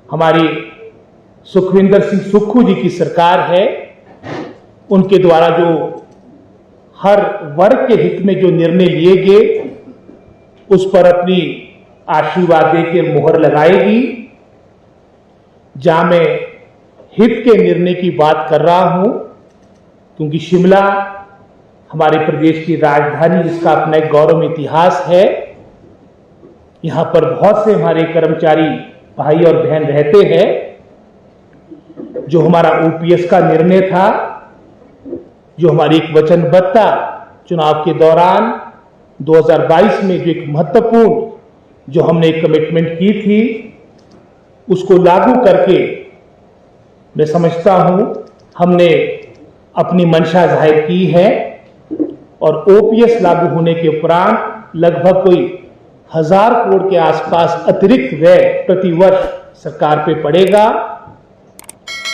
हमारी सुखविंदर सिंह सुक्खू जी की सरकार है, उनके द्वारा जो हर वर्ग के हित में जो निर्णय लिए गए उस पर अपनी आशीर्वाद देकर मुहर लगाएगी। जहां मैं हित के निर्णय की बात कर रहा हूं, क्योंकि शिमला हमारे प्रदेश की राजधानी, जिसका अपना एक गौरव इतिहास है। यहां पर बहुत से हमारे कर्मचारी भाई और बहन रहते हैं। जो हमारा ओपीएस का निर्णय था, जो हमारी एक वचनबद्धता चुनाव के दौरान 2022 में जो एक महत्वपूर्ण जो हमने एक कमिटमेंट की थी, उसको लागू करके मैं समझता हूं हमने अपनी मंशा जाहिर की है। और ओपीएस लागू होने के उपरांत लगभग कोई 1000 करोड़ के आसपास अतिरिक्त व्यय प्रतिवर्ष सरकार पे पड़ेगा।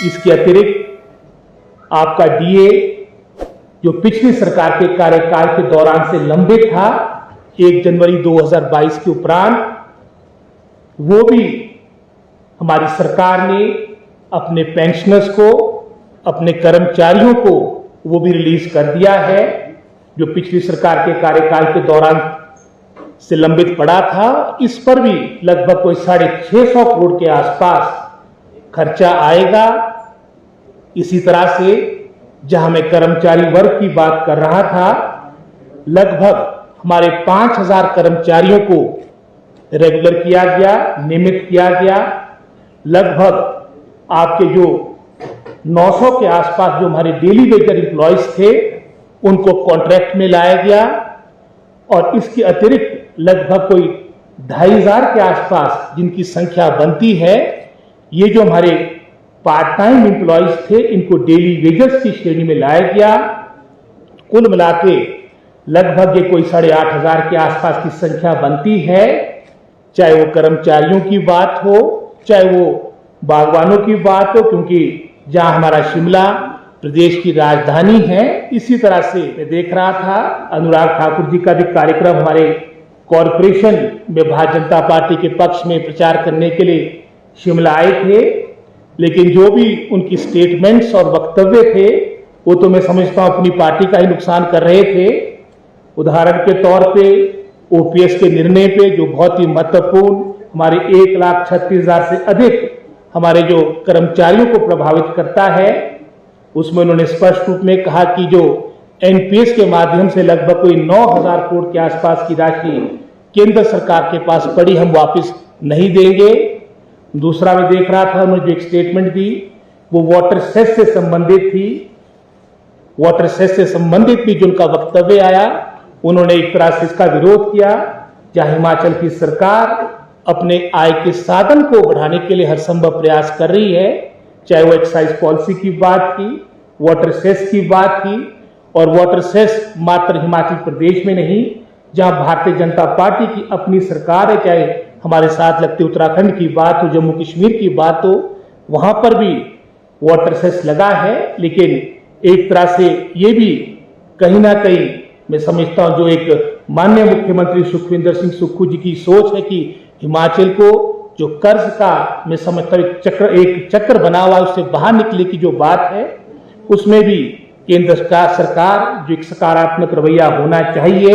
इसके अतिरिक्त आपका डीए जो पिछली सरकार के कार्यकाल के दौरान से लंबित था 1 जनवरी 2022 के उपरांत, वो भी हमारी सरकार ने अपने पेंशनर्स को, अपने कर्मचारियों को वो भी रिलीज कर दिया है, जो पिछली सरकार के कार्यकाल के दौरान से लंबित पड़ा था। इस पर भी लगभग कोई 650 करोड़ के आसपास खर्चा आएगा। इसी तरह से जहां मैं कर्मचारी वर्ग की बात कर रहा था, लगभग हमारे 5000 कर्मचारियों को रेगुलर किया गया, नियमित किया गया। लगभग आपके जो 900 के आसपास जो हमारे डेली वेजर एम्प्लॉयज थे, उनको कॉन्ट्रैक्ट में लाया गया। और इसके अतिरिक्त लगभग कोई 2500 के आसपास जिनकी संख्या बनती है, ये जो हमारे पार्ट टाइम एम्प्लॉयज थे, इनको डेली वेजर्स की श्रेणी में लाया गया। कुल मिलाके लगभग ये कोई 8500 के आसपास की संख्या बनती है। चाहे वो कर्मचारियों की बात हो, चाहे वो बागवानों की बात हो, क्योंकि जहां हमारा शिमला प्रदेश की राजधानी है। इसी तरह से मैं देख रहा था अनुराग ठाकुर जी का भी कार्यक्रम हमारे कॉरपोरेशन में भारतीय जनता पार्टी के पक्ष में प्रचार करने के लिए शिमला आए थे। लेकिन जो भी उनकी स्टेटमेंट्स और वक्तव्य थे, वो तो मैं समझता हूं अपनी पार्टी का ही नुकसान कर रहे थे। उदाहरण के तौर पे ओपीएस के निर्णय पे, जो बहुत ही महत्वपूर्ण हमारे 1,36,000 से अधिक हमारे जो कर्मचारियों को प्रभावित करता है, उसमें उन्होंने स्पष्ट रूप में कहा कि जो एनपीएस के माध्यम से लगभग कोई 9000 करोड़ के आसपास की राशि केंद्र सरकार के पास पड़ी, हम वापस नहीं देंगे। दूसरा मैं देख रहा था, उन्होंने जो एक स्टेटमेंट दी वो वाटर सेस से संबंधित थी। वाटर सेस से संबंधित भी जो उनका वक्तव्य आया, उन्होंने एक तरह से इसका विरोध किया। जहां हिमाचल की सरकार अपने आय के साधन को बढ़ाने के लिए हर संभव प्रयास कर रही है, चाहे वो एक्साइज पॉलिसी की बात की, वाटर सेस की बात की। और वाटर सेस मात्र हिमाचल प्रदेश में नहीं, जहां भारतीय जनता पार्टी की अपनी सरकार है, चाहे हमारे साथ लगते उत्तराखंड की बात हो, जम्मू कश्मीर की बात हो, वहां पर भी वाटर सेस लगा है। लेकिन एक तरह से ये भी कहीं ना कहीं मैं समझता हूं जो एक माननीय मुख्यमंत्री सुखविंदर सिंह सुक्खू जी की सोच है कि हिमाचल को जो कर्ज का मैं समझता हूं एक चक्र बना हुआ है, उससे बाहर निकले की जो बात है, उसमें भी केंद्र सरकार जो एक सकारात्मक रवैया होना चाहिए,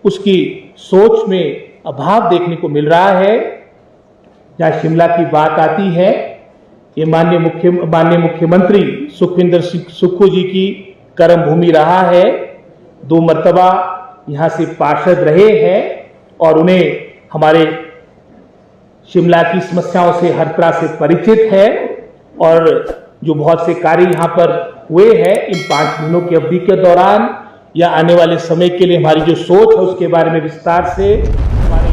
उसकी सोच में अभाव देखने को मिल रहा है। जहां शिमला की बात आती है, ये माननीय मुख्यमंत्री सुखविंदर सिंह सुक्खू जी की कर्म भूमि रहा है। 2 मर्तबा यहां से पार्षद रहे हैं और उन्हें हमारे शिमला की समस्याओं से हर तरह से परिचित है। और जो बहुत से कार्य यहां पर हुए हैं इन 5 महीनों की अवधि के दौरान, या आने वाले समय के लिए हमारी जो सोच है उसके बारे में विस्तार से हमारे